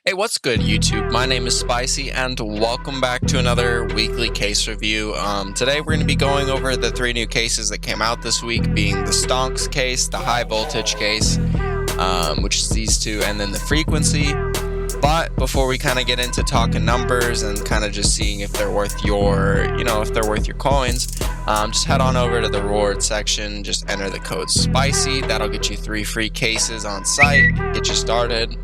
Hey, what's good, YouTube? My name is Spicy, and welcome back to another weekly case review. Today we're going to be going over the 3 new cases that came out this week, being the STONKS case, the high voltage case, which is these two, and then the frequency. But before we kind of get into talking numbers and kind of just seeing if they're worth your, if they're worth your coins, just head on over to the reward section, just enter the code SPICY. That'll get you 3 free cases on site, get you started.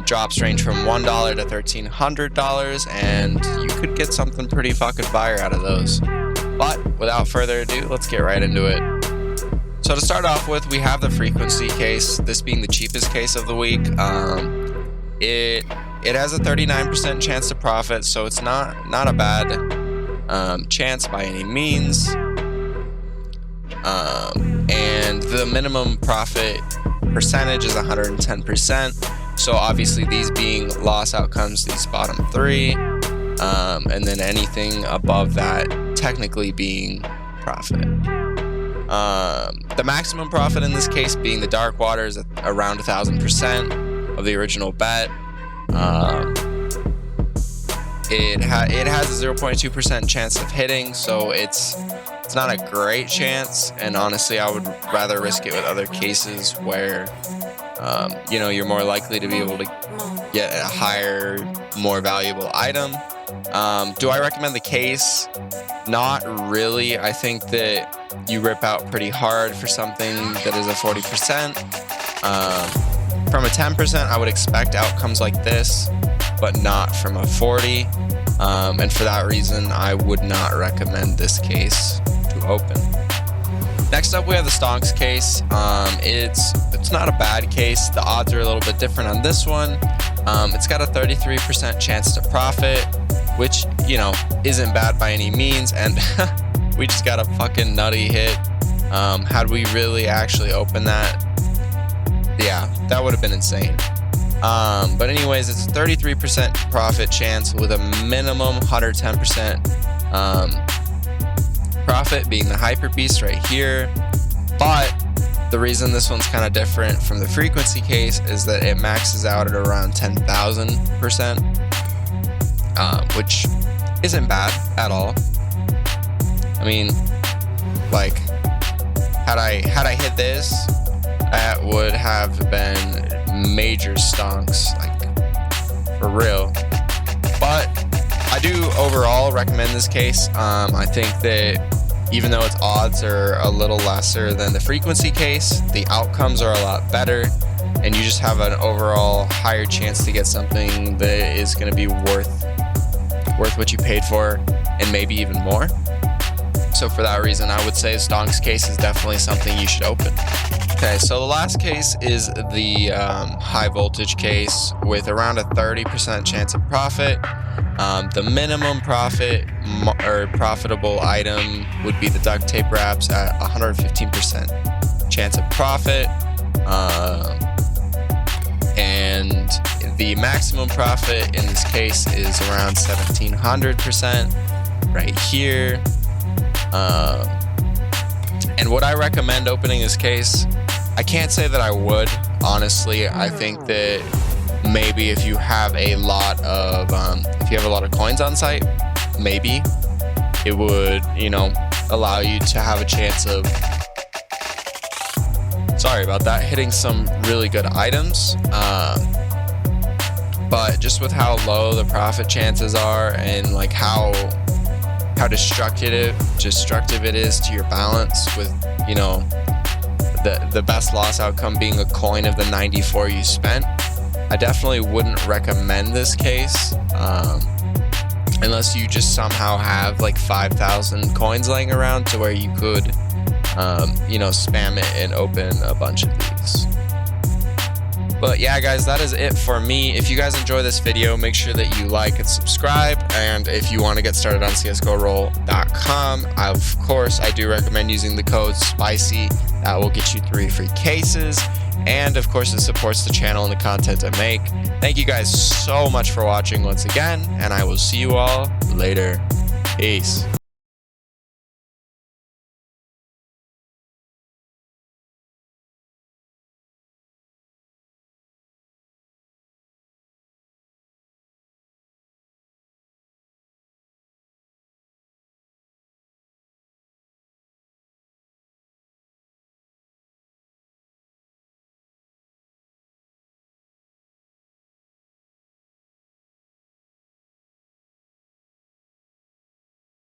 Drops range from $1 to $1,300, and you could get something pretty fucking fire out of those. But without further ado, let's get right into it. So to start off with, we have the frequency case, this being the cheapest case of the week. It has a 39% chance to profit, so it's not a bad chance by any means. And the minimum profit percentage is 110%. So obviously these being loss outcomes, these bottom 3, and then anything above that technically being profit. The maximum profit in this case being the dark water is around 1,000% of the original bet. It has a 0.2% chance of hitting, so it's not a great chance, and honestly I would rather risk it with other cases where you're more likely to be able to get a higher, more valuable item. Do I recommend the case? Not really. I think that you rip out pretty hard for something that is a 40%. From a 10%, I would expect outcomes like this, but not from a 40. And for that reason, I would not recommend this case to open. Next up, we have the STONKS case. It's not a bad case. The odds are a little bit different on this one. It's got a 33% chance to profit, which, isn't bad by any means. And we just got a fucking nutty hit. Had we really actually opened that, yeah, that would have been insane. But anyways, it's a 33% profit chance with a minimum 110% profit being the hyper beast right here. But the reason this one's kind of different from the frequency case is that it maxes out at around 10,000%, which isn't bad at all. I mean, like, had I hit this, that would have been major stonks, like, for real. But I do overall recommend this case. I think that even though its odds are a little lesser than the frequency case, the outcomes are a lot better, and you just have an overall higher chance to get something that is going to be worth what you paid for, and maybe even more. So for that reason, I would say STONKS case is definitely something you should open. Okay, so the last case is the high voltage case with around a 30% chance of profit. The minimum profit or profitable item would be the duct tape wraps at 115% chance of profit. And the maximum profit in this case is around 1,700% right here. And would I recommend opening this case? I can't say that I would, honestly. I think that maybe if you have a lot of coins on site, maybe it would, allow you to have a chance of, sorry about that, hitting some really good items. But just with how low the profit chances are, and like how destructive it is to your balance, with the best loss outcome being a coin of the 94 you spent, I definitely wouldn't recommend this case, unless you just somehow have like 5,000 coins laying around to where you could, spam it and open a bunch of these. But yeah, guys, that is it for me. If you guys enjoy this video, make sure that you like and subscribe. And if you want to get started on csgoRoll.com, of course, I do recommend using the code SPICY. That will get you 3 free cases. And of course, it supports the channel and the content I make. Thank you guys so much for watching once again, and I will see you all later. Peace.